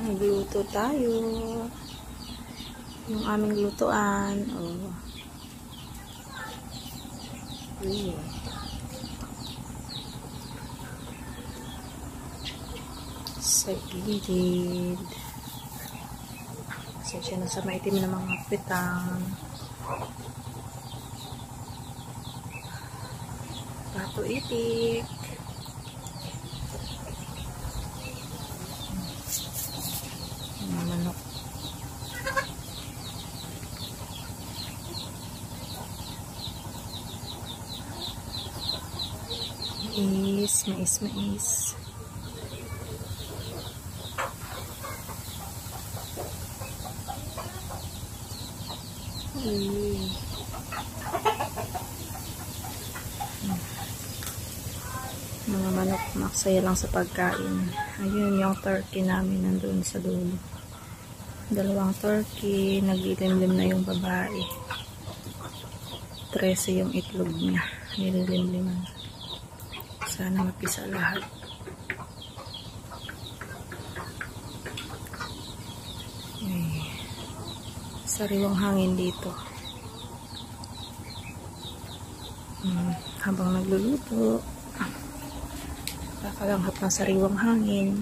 Nagluto tayo. Yung aming lutuan. Oh. Sa gilid. Sensya na sa maitim na mga pitang. Pato itik. Manok. Mais. Mga manok, maksaya lang sa pagkain. Ayun yung turkey namin nandun sa dulo. 2 turkey, naglilimlim na yung babae. 13 yung itlog niya. Nililimliman. Sana mapisa lahat. Ay, sariwang hangin dito. Habang nagluluto, kakalanghap ng sariwang hangin.